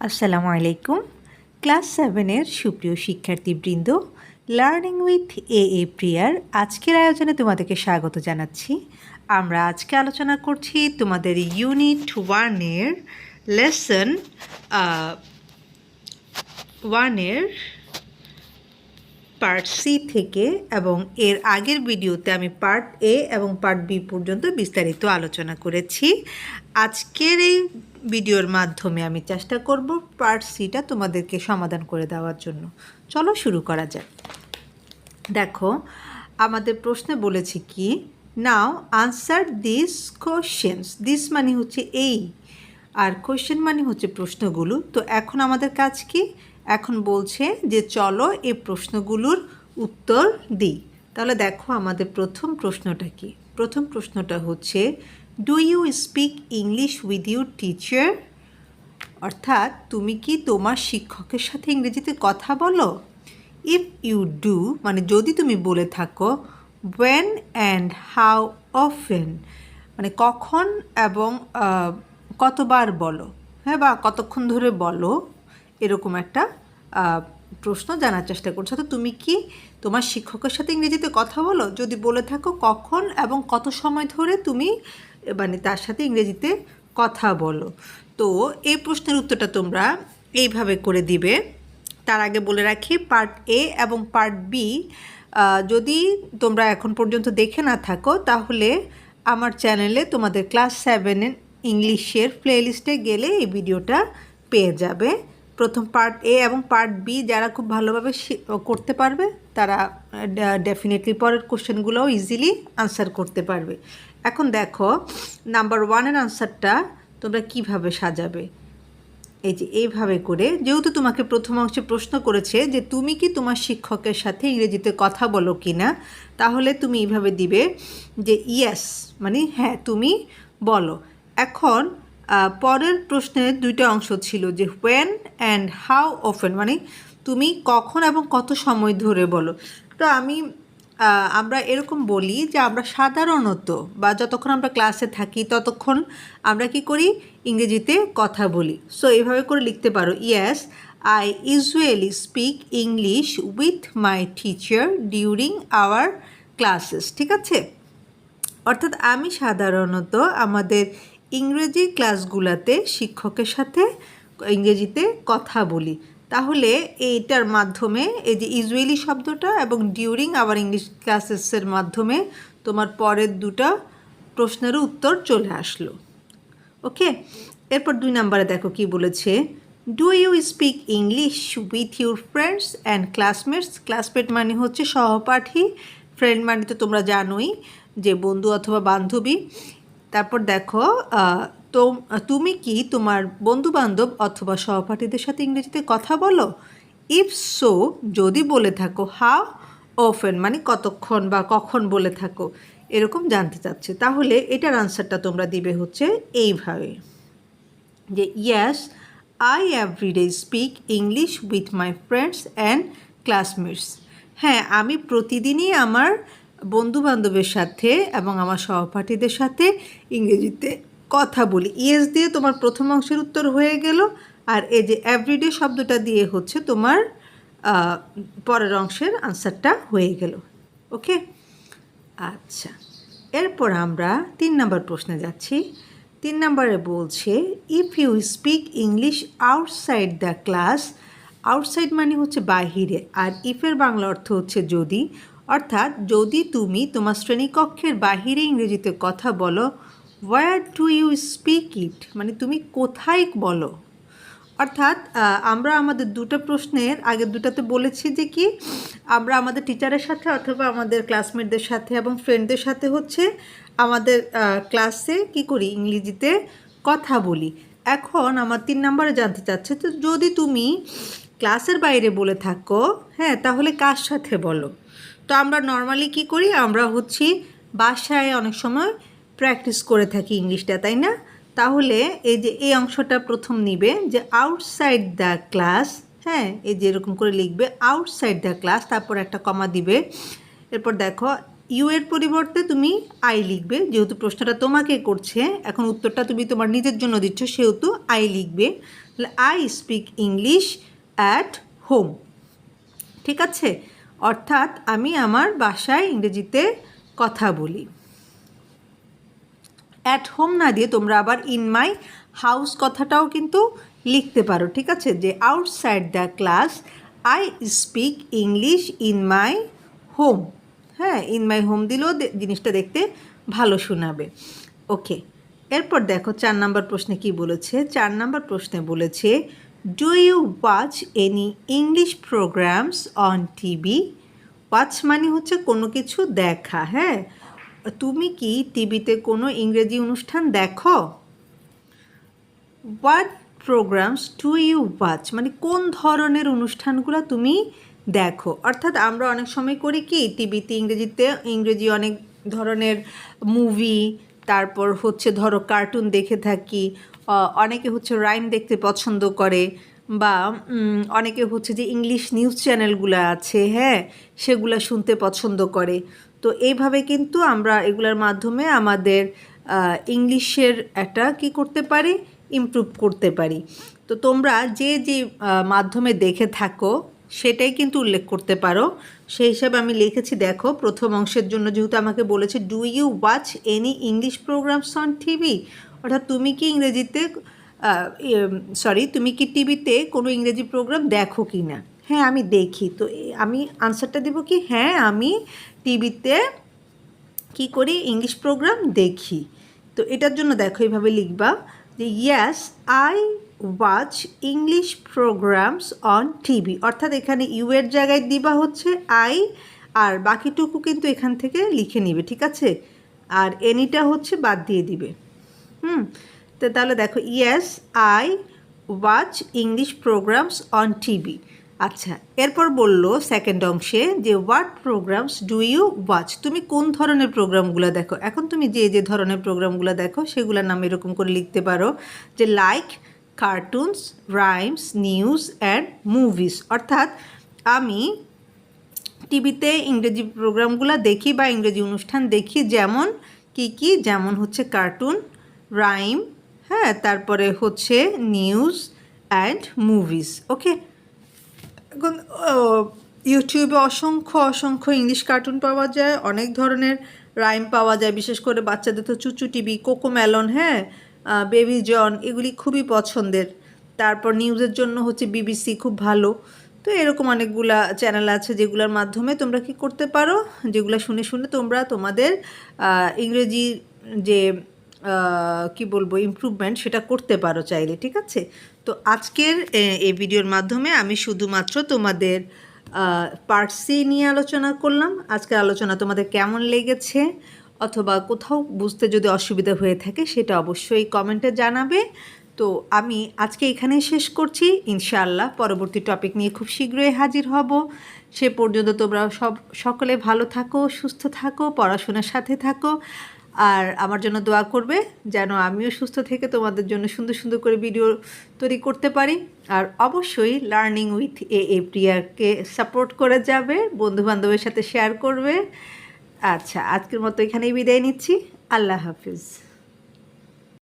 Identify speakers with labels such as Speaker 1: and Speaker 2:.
Speaker 1: আসসালামু আলাইকুম। ক্লাস 7-এর সুপ্রিয় শিক্ষার্থীবৃন্দ, লার্নিং উইথ প্রিয়ার আজকের আয়োজনে তোমাদেরকে স্বাগত জানাচ্ছি। আমরা আজকে আলোচনা করছি তোমাদের ইউনিট 1-এর লেসন 1-এর পার্ট সি থেকে, এবং এর আগের ভিডিওতে আমি পার্ট এ এবং পার্ট বি পর্যন্ত বিস্তারিত আলোচনা করেছি। আজকের এই ভিডিওর মাধ্যমে আমি চেষ্টা করব পার্ট সিটা তোমাদেরকে সমাধান করে দেওয়ার জন্য। চলো শুরু করা যাক। দেখো, আমাদের প্রশ্নে বলেছি কি, now answer this questions. This মানে হচ্ছে এই, আর কোশ্চেন মানে হচ্ছে প্রশ্নগুলো। তো এখন আমাদের কাজ কি? এখন বলছে যে চলো এই প্রশ্নগুলোর উত্তর দিই। তাহলে দেখো, আমাদের প্রথম প্রশ্নটা কি? প্রথম প্রশ্নটা হচ্ছে, do you speak English with your teacher? অর্থাৎ তুমি কি তোমার শিক্ষকের সাথে ইংরেজিতে কথা বলো? ইফ ইউ ডু মানে যদি তুমি বলে থাকো, when and how often মানে কখন এবং কতবার বলো, হ্যাঁ, বা কতক্ষণ ধরে বলো, এরকম একটা প্রশ্ন জানার চেষ্টা করছো। তো তুমি কি তোমার শিক্ষকের সাথে ইংরেজিতে কথা বলো? যদি বলে থাকো, কখন এবং কত সময় ধরে তুমি মানে তার সাথে ইংরেজিতে কথা বলো। তো এই প্রশ্নের উত্তরটা তোমরা এইভাবে করে দিবে। তার আগে বলে রাখি, পার্ট এ এবং পার্ট বি যদি তোমরা এখন পর্যন্ত দেখে না থাকো, তাহলে আমার চ্যানেলে তোমাদের ক্লাস 7 ইংলিশের প্লেলিস্টে গেলে এই ভিডিওটা পেয়ে যাবে। প্রথম পার্ট এ এবং পার্ট বি যারা খুব ভালোভাবে করতে পারবে, তারা ডেফিনেটলি পরের কোশ্চেনগুলোও ইজিলি আনসার করতে পারবে। এখন দেখো, নাম্বার 1-এর আনসারটা তোমরা কিভাবে সাজাবে। এই যে এইভাবে করে, যেহেতু তোমাকে প্রথম অংশে প্রশ্ন করেছে যে তুমি কি তোমার শিক্ষকের সাথে ইংরেজিতে কথা বলো কি না, তাহলে তুমি এইভাবে দিবে যে ইয়েস মানে হ্যাঁ তুমি বলো। এখন পরের প্রশ্নের দুইটা অংশ ছিল, যে হোয়েন অ্যান্ড হাউ অফেন মানে তুমি কখন এবং কত সময় ধরে বলো। তো আমরা এরকম বলি যে আমরা সাধারণত বা যতক্ষণ আমরা ক্লাসে থাকি ততক্ষণ আমরা কি করি, ইংরেজিতে কথা বলি। সো এইভাবে করে লিখতে পারো, yes I usually speak English with my teacher during our classes. ঠিক আছে, অর্থাৎ আমি সাধারণত আমাদের ইংরেজি ক্লাসগুলোতে শিক্ষকের সাথে ইংরেজিতে কথা বলি। তাহলে এইটার মাধ্যমে এই যে ইউজুয়ালি শব্দটা এবং ডিউরিং আওয়ার ইংলিশ ক্লাসেসের মাধ্যমে তোমার পরের দুটো প্রশ্নেরও উত্তর চলে আসলো। ওকে, এরপর 2 নম্বরে দেখো কি বলেছে, do you speak English with your friends and classmates? Classmate মানে হচ্ছে সহপাঠী, ফ্রেন্ড মানে তো তোমরা জানোই যে বন্ধু অথবা বান্ধবী। তারপর দেখো, তুমি কি তোমার বন্ধুবান্ধব অথবা সহপাঠীদের সাথে ইংরেজিতে কথা বলো? ইফ সো যদি বলে থাকো, হাউ অফেন মানে কতক্ষণ বা কখন বলে থাকো, এরকম জানতে চাচ্ছে। তাহলে এটার আনসারটা তোমরা দিবে হচ্ছে এইভাবে, যে yes I everyday speak English with my friends and classmates. হ্যাঁ, আমি প্রতিদিনই আমার বন্ধুবান্ধবের সাথে এবং আমার সহপাঠীদের সাথে ইংরেজিতে কথা বলি। ইয়েস দিয়ে তোমার প্রথম অংশের উত্তর হয়ে গেল, আর এই যে এভরিডে শব্দটা দিয়ে হচ্ছে তোমার পরের অংশের আনসারটা হয়ে গেল। ওকে, আচ্ছা, এরপর আমরা 3 নম্বর প্রশ্নে যাচ্ছি। 3 নম্বরে বলছে, if you speak English outside the class. Outside মানে হচ্ছে বাহিরে, আর ইফের বাংলা অর্থ হচ্ছে যদি। অর্থাৎ যদি তুমি তোমার শ্রেণীকক্ষের বাহিরে ইংরেজিতে কথা বলো, where do you speak it মানে তুমি কোথায় বলো। অর্থাৎ আমরা আমাদের দুটো প্রশ্নের আগের দুটাতে বলেছি যে কি, আমরা আমাদের টিচারের সাথে অথবা আমাদের ক্লাসমেটদের সাথে এবং ফ্রেন্ডদের সাথে হচ্ছে আমাদের ক্লাসে কি করি, ইংরেজিতে কথা বলি। এখন আমার 3 নম্বরে জানতে চাচ্ছে, তো যদি তুমি ক্লাসের বাইরে বলে থাকো, হ্যাঁ, তাহলে কার সাথে বলো? তো আমরা নর্মালি কি করি, আমরা হচ্ছি বাসায় অনেক সময় প্র্যাকটিস করে থাকি ইংলিশটা, তাই না? তাহলে এই যে এই অংশটা প্রথম নিবে, যে আউটসাইড দ্য ক্লাস, হ্যাঁ, এই যে এরকম করে লিখবে আউটসাইড দ্য ক্লাস, তারপর একটা কমা দিবে। এরপর দেখো, ইউ এর পরিবর্তে তুমি আই লিখবে, যেহেতু প্রশ্নটা তোমাকে করছে, এখন উত্তরটা তুমি তোমার নিজের জন্য দিচ্ছ, সেহেতু আই লিখবে। I speak English at home. ঠিক আছে, অর্থাৎ আমি আমার বাসায় ইংরেজিতে কথা বলি। অ্যাট হোম না দিয়ে তোমরা আবার ইন মাই হাউস কথাটাও কিন্তু লিখতে পারো। ঠিক আছে, যে outside the class I speak English in my home. হ্যাঁ, ইন মাই হোম দিলেও জিনিসটা দেখতে ভালো শোনাবে। ওকে, এরপর দেখো 4 নম্বর প্রশ্নে কি বলেছে। 4 নম্বর প্রশ্নে বলেছে, do you watch any English programmes on TV? Watch মানে হচ্ছে কোনো কিছু দেখা। হ্যাঁ, তুমি কি টিভিতে কোনো ইংরেজি অনুষ্ঠান দেখো? What programmes do you watch মানে কোন ধরনের অনুষ্ঠানগুলো তুমি দেখো। অর্থাৎ আমরা অনেক সময় করি কি, টিভিতে ইংরেজি অনেক ধরনের মুভি, তারপর হচ্ছে ধরো কার্টুন দেখে থাকি, অনেকে হচ্ছে রাইম দেখতে পছন্দ করে, বা অনেকে হচ্ছে যে ইংলিশ নিউজ চ্যানেলগুলো আছে, হ্যাঁ, সেগুলো শুনতে পছন্দ করে। তো এইভাবে কিন্তু আমরা এগুলোর মাধ্যমে আমাদের ইংলিশের একটা কি করতে পারি, ইমপ্রুভ করতে পারি। তো তোমরা যে যে মাধ্যমে দেখে থাকো সেটাই কিন্তু উল্লেখ করতে পারো। সেই হিসাবে আমি লিখেছি, দেখো প্রথম অংশের জন্য যেহেতু আমাকে বলেছে do you watch any English programmes on TV, অর্থাৎ তুমি কি তুমি কি টিভিতে কোনো ইংরেজি প্রোগ্রাম দেখো কি না? হ্যাঁ, আমি দেখি। তো আমি আনসারটা দেবো কি, হ্যাঁ আমি টিভিতে কি করি, ইংলিশ প্রোগ্রাম দেখি। তো এটার জন্য দেখো এইভাবে লিখবা যে yes I watch English programmes on TV, অর্থাৎ এখানে ইউ এর জায়গায় দিবা হচ্ছে আই, আর বাকিটুকু কিন্তু এখান থেকে লিখে নিবে। ঠিক আছে, আর এনিটা হচ্ছে বাদ দিয়ে দিবে। তো তাহলে দেখো yes I watch English programmes on TV. আচ্ছা, এরপর বললো সেকেন্ড অংশে যে what programmes do you watch, তুমি কোন ধরনের প্রোগ্রামগুলো দেখো। এখন তুমি যে যে ধরনের প্রোগ্রামগুলো দেখো সেগুলোর নাম এরকম করে লিখতে পারো যে like cartoons, rhymes, news and movies. অর্থাৎ আমি টিভিতে ইংরেজি প্রোগ্রামগুলো দেখি বা ইংরেজি অনুষ্ঠান দেখি, যেমন কি যেমন হচ্ছে কার্টুন, রাইম, হ্যাঁ, তারপরে হচ্ছে নিউজ অ্যান্ড মুভিস। ওকে, এখন ইউটিউবে অসংখ্য ইংলিশ কার্টুন পাওয়া যায়, অনেক ধরনের রাইম পাওয়া যায়, বিশেষ করে বাচ্চাদের তো চুচু টিভি, কোকোমেলন, হ্যাঁ, বেবি জন, এগুলি খুবই পছন্দের। তারপর নিউজের জন্য হচ্ছে বিবিসি খুব ভালো। তো এরকম অনেকগুলা চ্যানেল আছে যেগুলোর মাধ্যমে তোমরা কি করতে পারো, যেগুলো শুনে তোমরা তোমাদের ইংরেজি যে কি বলবো ইমপ্রুভমেন্ট সেটা করতে পারো চাইলে। ঠিক আছে, তো আজকের এই ভিডিওর মাধ্যমে আমি শুধুমাত্র তোমাদের পার্ট সি নিয়ে আলোচনা করলাম। আজকের আলোচনা তোমাদের কেমন লেগেছে, অথবা কোথাও বুঝতে যদি অসুবিধা হয়ে থাকে সেটা অবশ্যই কমেন্টে জানাবে। তো আমি আজকে এখানেই শেষ করছি। ইনশাআল্লাহ পরবর্তী টপিক নিয়ে খুব শীঘ্রই হাজির হব। সে পর্যন্ত তোমরা সকলে ভালো থাকো, সুস্থ থাকো, পড়াশোনার সাথে থাকো, আর আমার জন্য দোয়া করবে যেন আমিও সুস্থ থেকে তোমাদের জন্য সুন্দর সুন্দর করে ভিডিও তৈরি করতে পারি। আর অবশ্যই লার্নিং উইথ এ প্রিয়াকে সাপোর্ট করে যাবে, বন্ধুবান্ধবের সাথে শেয়ার করবে। আচ্ছা, আজকের মতো এখানেই বিদায় নিচ্ছি। আল্লাহ হাফিজ।